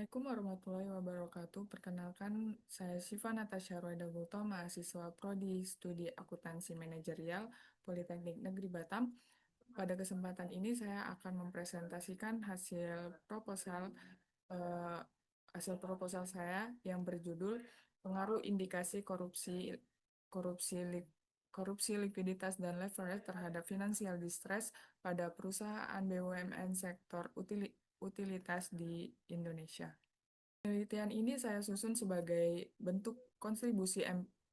Assalamualaikum warahmatullahi wabarakatuh. Perkenalkan, saya Syifa Natasha Roeda Gultom, mahasiswa Prodi Studi Akuntansi Manajerial Politeknik Negeri Batam. Pada kesempatan ini saya akan mempresentasikan eh, hasil proposal saya yang berjudul Pengaruh Indikasi Korupsi Lik- Korupsi Likuiditas dan Leverage terhadap Financial Distress pada perusahaan BUMN sektor utilitas di Indonesia. Penelitian ini saya susun sebagai bentuk kontribusi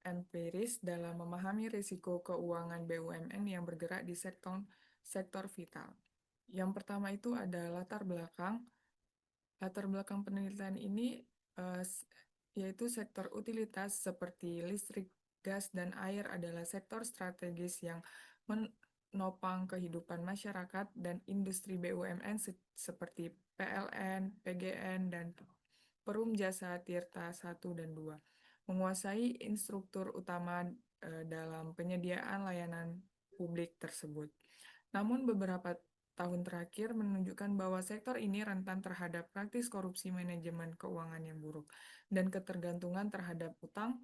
empiris dalam memahami risiko keuangan BUMN yang bergerak di sektor vital. Yang pertama itu ada latar belakang. Latar belakang penelitian ini eh, s- yaitu sektor utilitas seperti listrik, gas, dan air adalah sektor strategis yang menopang kehidupan masyarakat dan industri BUMN seperti PLN, PGN, dan Perum Jasa Tirta 1 dan 2 menguasai instruktur utama dalam penyediaan layanan publik tersebut. Namun beberapa tahun terakhir menunjukkan bahwa sektor ini rentan terhadap praktis korupsi manajemen keuangan yang buruk dan ketergantungan terhadap utang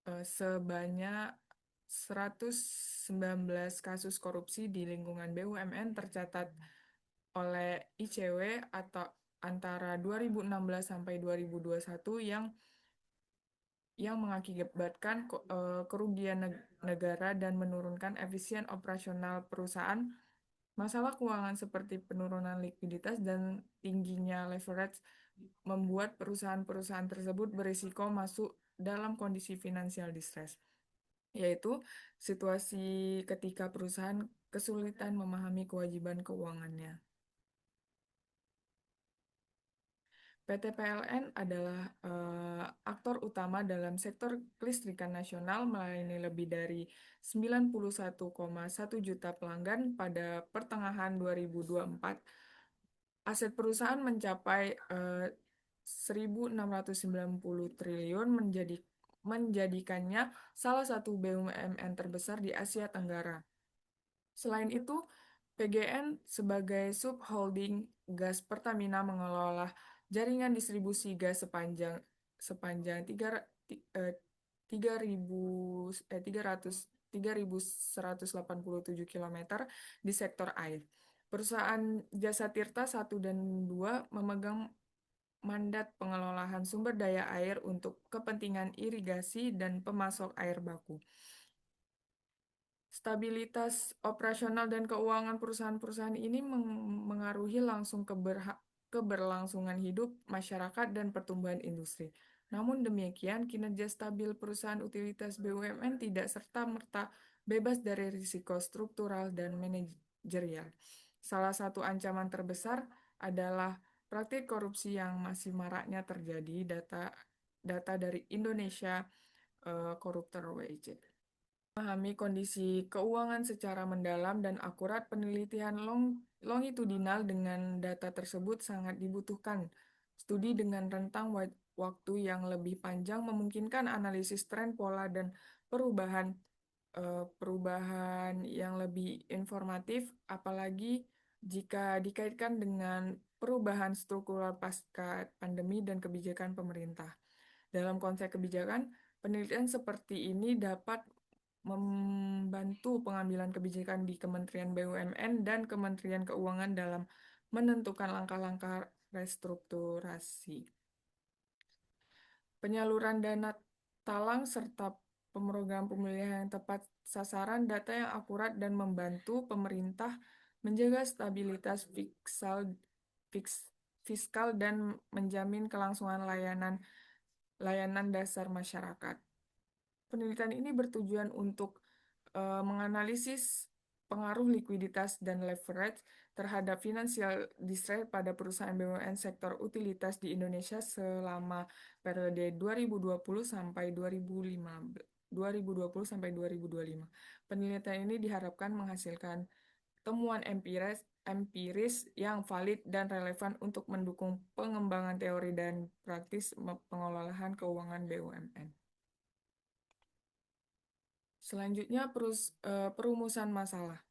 sebanyak 119 kasus korupsi di lingkungan BUMN tercatat oleh ICW atau antara 2016 sampai 2021 yang mengakibatkan kerugian negara dan menurunkan efisien operasional perusahaan. Masalah keuangan seperti penurunan likuiditas dan tingginya leverage membuat perusahaan-perusahaan tersebut berisiko masuk dalam kondisi finansial distress, yaitu situasi ketika perusahaan kesulitan memahami kewajiban keuangannya. PT PLN adalah aktor utama dalam sektor kelistrikan nasional melayani lebih dari 91,1 juta pelanggan pada pertengahan 2024. Aset perusahaan mencapai 1.690 triliun menjadikannya salah satu BUMN terbesar di Asia Tenggara. Selain itu, PGN sebagai subholding gas Pertamina mengelola jaringan distribusi gas sepanjang 3.187 km di sektor air. Perusahaan Jasa Tirta 1 dan 2 memegang mandat pengelolaan sumber daya air untuk kepentingan irigasi dan pemasok air baku. Stabilitas operasional dan keuangan perusahaan-perusahaan ini mengaruhi langsung keberlangsungan hidup masyarakat dan pertumbuhan industri. Namun demikian, kinerja stabil perusahaan utilitas BUMN tidak serta-merta bebas dari risiko struktural dan manajerial. Salah satu ancaman terbesar adalah praktik korupsi yang masih maraknya terjadi. Data dari Indonesia Corruptor Watch memahami kondisi keuangan secara mendalam dan akurat, penelitian longitudinal dengan data tersebut sangat dibutuhkan. Studi dengan rentang waktu yang lebih panjang memungkinkan analisis tren, pola, dan perubahan yang lebih informatif, apalagi jika dikaitkan dengan perubahan struktural pasca pandemi dan kebijakan pemerintah. Dalam konteks kebijakan, penelitian seperti ini dapat membantu pengambilan kebijakan di Kementerian BUMN dan Kementerian Keuangan dalam menentukan langkah-langkah restrukturasi. Penyaluran dana talang serta program pemilihan yang tepat sasaran, data yang akurat, dan membantu pemerintah menjaga stabilitas fiskal dan menjamin kelangsungan layanan dasar masyarakat. Penelitian ini bertujuan untuk menganalisis pengaruh likuiditas dan leverage terhadap financial distress pada perusahaan BUMN sektor utilitas di Indonesia selama periode 2020 sampai 2025. Penelitian ini diharapkan menghasilkan temuan empiris yang valid dan relevan untuk mendukung pengembangan teori dan praktis pengelolaan keuangan BUMN. Selanjutnya, perumusan masalah.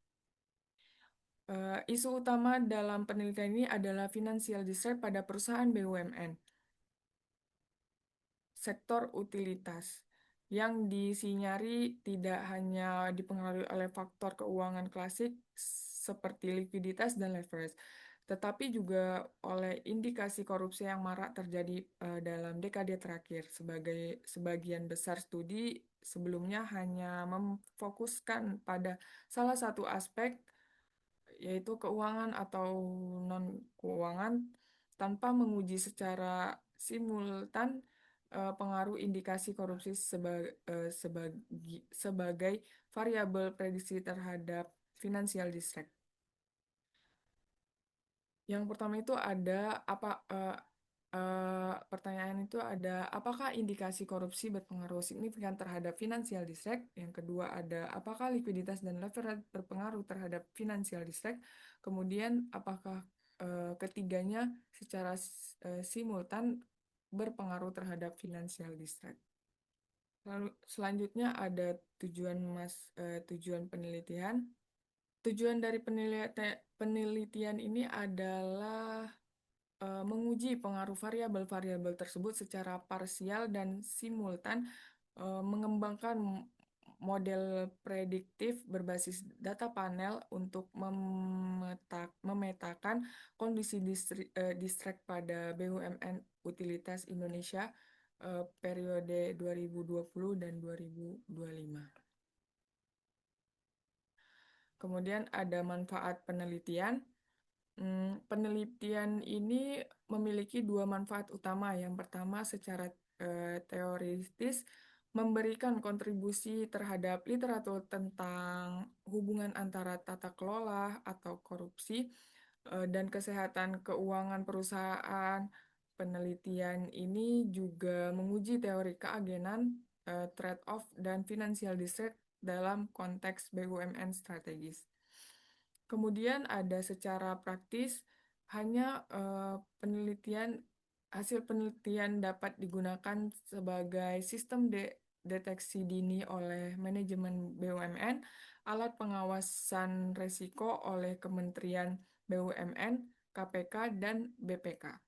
Isu utama dalam penelitian ini adalah financial distress pada perusahaan BUMN. sektor utilitas yang disinyari tidak hanya dipengaruhi oleh faktor keuangan klasik seperti likuiditas dan leverage, tetapi juga oleh indikasi korupsi yang marak terjadi dalam dekade terakhir. Sebagian besar studi sebelumnya hanya memfokuskan pada salah satu aspek, yaitu keuangan atau non-keuangan, tanpa menguji secara simultan pengaruh indikasi korupsi sebagai variabel prediksi terhadap financial distress. Yang pertama itu ada pertanyaan itu ada, apakah indikasi korupsi berpengaruh signifikan terhadap financial distress? Yang kedua ada, apakah likuiditas dan leverage berpengaruh terhadap financial distress? Kemudian apakah ketiganya secara simultan berpengaruh terhadap financial distress? Lalu selanjutnya ada tujuan penelitian. Tujuan dari penelitian ini adalah menguji pengaruh variabel-variabel tersebut secara parsial dan simultan, mengembangkan model prediktif berbasis data panel untuk memetakan kondisi distrek pada BUMN Utilitas Indonesia periode 2020 dan 2025. Kemudian ada manfaat penelitian. Penelitian ini memiliki dua manfaat utama. Yang pertama, secara teoritis, memberikan kontribusi terhadap literatur tentang hubungan antara tata kelola atau korupsi dan kesehatan keuangan perusahaan. Penelitian ini juga menguji teori keagenan, trade-off, dan financial distress dalam konteks BUMN strategis. Kemudian ada secara praktis, hanya hasil penelitian dapat digunakan sebagai sistem deteksi dini oleh manajemen BUMN, alat pengawasan risiko oleh Kementerian BUMN, KPK, dan BPK.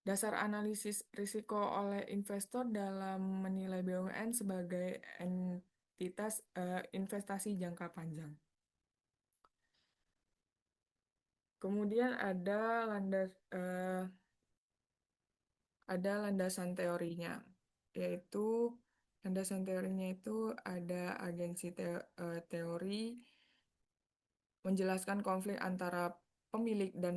Dasar analisis risiko oleh investor dalam menilai BUMN sebagai entitas investasi jangka panjang. Kemudian ada landasan teorinya, yaitu landasan teorinya itu ada agensi teori menjelaskan konflik antara pemilik dan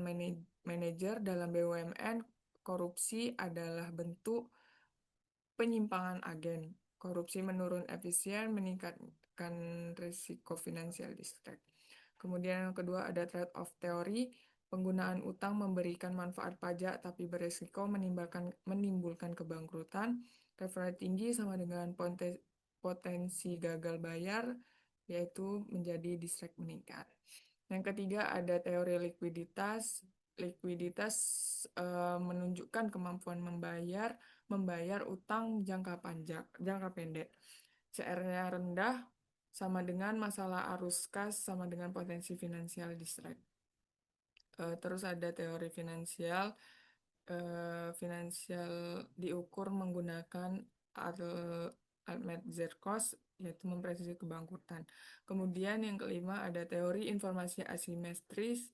manajer dalam BUMN. Korupsi adalah bentuk penyimpangan agen. Korupsi menurun efisien, meningkatkan risiko finansial distress. Kemudian yang kedua ada trade-off teori. Penggunaan utang memberikan manfaat pajak tapi beresiko menimbulkan kebangkrutan. Leverage tinggi sama dengan potensi gagal bayar, yaitu menjadi distress meningkat. Yang ketiga ada teori likuiditas. Likuiditas menunjukkan kemampuan membayar utang jangka pendek. CR-nya rendah sama dengan masalah arus kas sama dengan potensi finansial distress. Terus ada teori finansial. Finansial diukur menggunakan Almet-Zerkos, yaitu memprediksi kebangkrutan. Kemudian yang kelima ada teori informasi asimetris.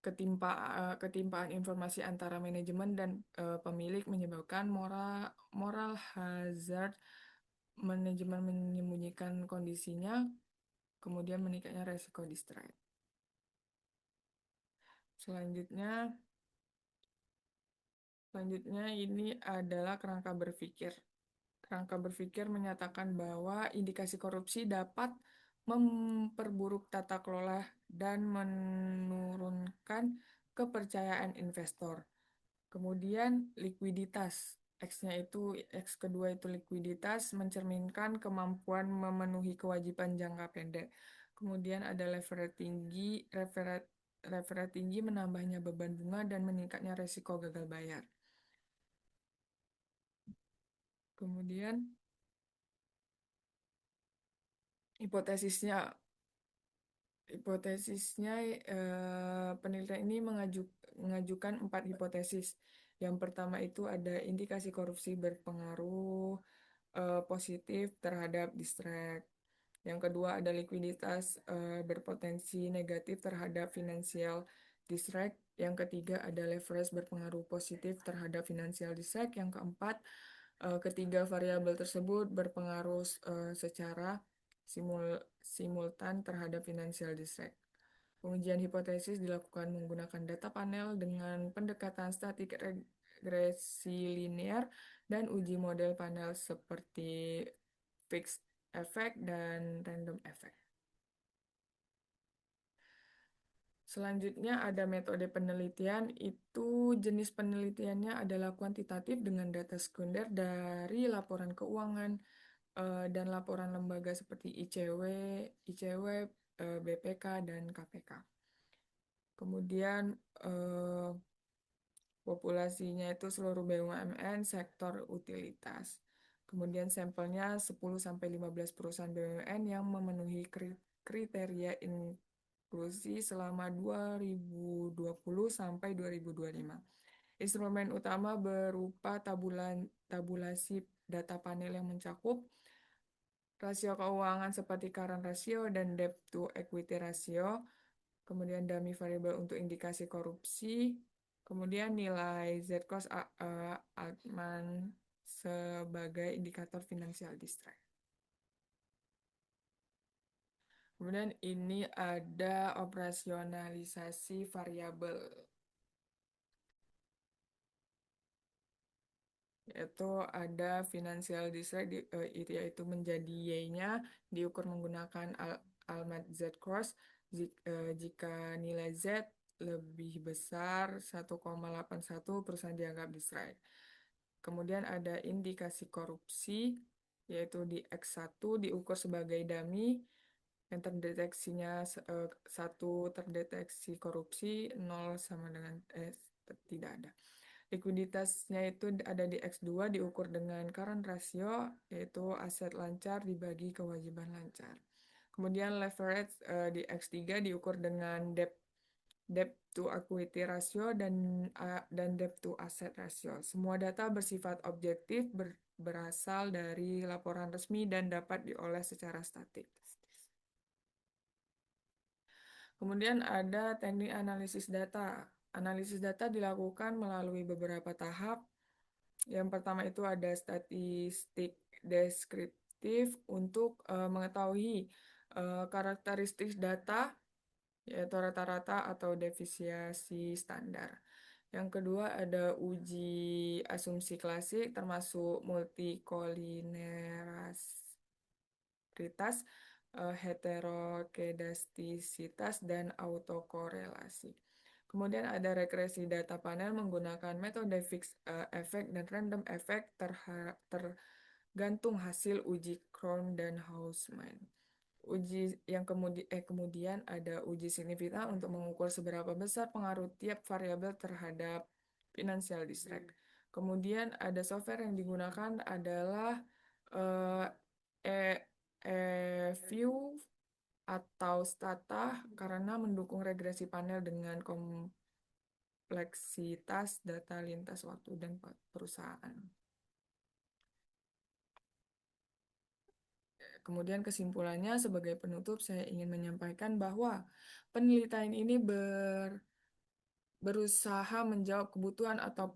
Ketimpaan informasi antara manajemen dan pemilik menyebabkan moral hazard. Manajemen menyembunyikan kondisinya, kemudian meningkatnya resiko distress. Selanjutnya ini adalah kerangka berpikir. Kerangka berpikir menyatakan bahwa indikasi korupsi dapat memperburuk tata kelola dan menurunkan kepercayaan investor. Kemudian likuiditas. X kedua itu likuiditas mencerminkan kemampuan memenuhi kewajiban jangka pendek. Kemudian ada leverage tinggi menambahnya beban bunga dan meningkatnya resiko gagal bayar. Kemudian hipotesisnya penelitian ini mengajukan 4 hipotesis. Yang pertama itu ada indikasi korupsi berpengaruh positif terhadap distrek. Yang kedua ada likuiditas berpotensi negatif terhadap financial distrek. Yang ketiga ada leverage berpengaruh positif terhadap financial distrek. Yang keempat, ketiga variabel tersebut berpengaruh secara simultan terhadap financial distrek. Pengujian hipotesis dilakukan menggunakan data panel dengan pendekatan statik regresi linear dan uji model panel seperti fixed effect dan random effect. Selanjutnya ada metode penelitian, itu jenis penelitiannya adalah kuantitatif dengan data sekunder dari laporan keuangan dan laporan lembaga seperti ICW, BPK, dan KPK. Kemudian populasinya itu seluruh BUMN sektor utilitas. Kemudian sampelnya 10-15 perusahaan BUMN yang memenuhi kriteria inklusi selama 2020 sampai 2025. Instrumen utama berupa tabulasi data panel yang mencakup rasio keuangan seperti current ratio dan debt to equity ratio, kemudian dummy variable untuk indikasi korupsi, kemudian nilai Z-cost Altman sebagai indikator financial distress. Kemudian ini ada operasionalisasi variabel, yaitu ada financial distress, yaitu menjadi Y-nya diukur menggunakan Almat Z-cost jika nilai Z lebih besar 1,81 perusahaan dianggap distress. Kemudian ada indikasi korupsi, yaitu di X1 diukur sebagai dummy, yang terdeteksinya 1 terdeteksi korupsi, 0 sama dengan tidak ada. Likuiditasnya itu ada di X2 diukur dengan current ratio, yaitu aset lancar dibagi kewajiban lancar. Kemudian leverage di X3 diukur dengan debt to equity ratio dan debt to asset ratio. Semua data bersifat objektif, berasal dari laporan resmi dan dapat diolah secara statis. Kemudian ada teknik analisis data. Analisis data dilakukan melalui beberapa tahap. Yang pertama itu ada statistik deskriptif untuk mengetahui karakteristik data, yaitu rata-rata atau defisiensi standar. Yang kedua ada uji asumsi klasik termasuk multikolinerasitas, heterokedastisitas, dan autokorelasi. Kemudian ada regresi data panel menggunakan metode fixed effect dan random effect tergantung hasil uji Crown dan Hausman. Kemudian ada uji signifikan untuk mengukur seberapa besar pengaruh tiap variabel terhadap financial distress. Kemudian ada software yang digunakan adalah View atau Stata karena mendukung regresi panel dengan kompleksitas data lintas waktu dan perusahaan. Kemudian kesimpulannya sebagai penutup saya ingin menyampaikan bahwa penelitian ini berusaha menjawab kebutuhan atau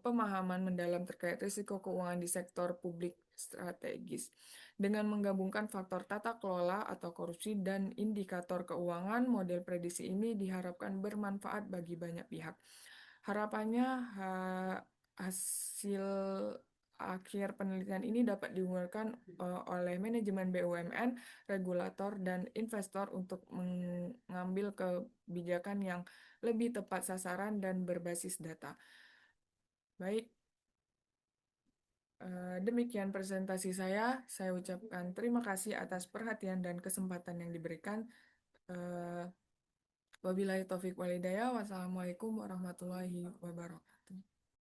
pemahaman mendalam terkait risiko keuangan di sektor publik strategis. Dengan menggabungkan faktor tata kelola atau korupsi dan indikator keuangan, model prediksi ini diharapkan bermanfaat bagi banyak pihak. Harapannya hasil akhir penelitian ini dapat digunakan oleh manajemen BUMN, regulator, dan investor untuk mengambil kebijakan yang lebih tepat sasaran dan berbasis data. Baik, demikian presentasi saya. Saya ucapkan terima kasih atas perhatian dan kesempatan yang diberikan. Wabillahi taufiq walhidayah. Wassalamualaikum warahmatullahi wabarakatuh.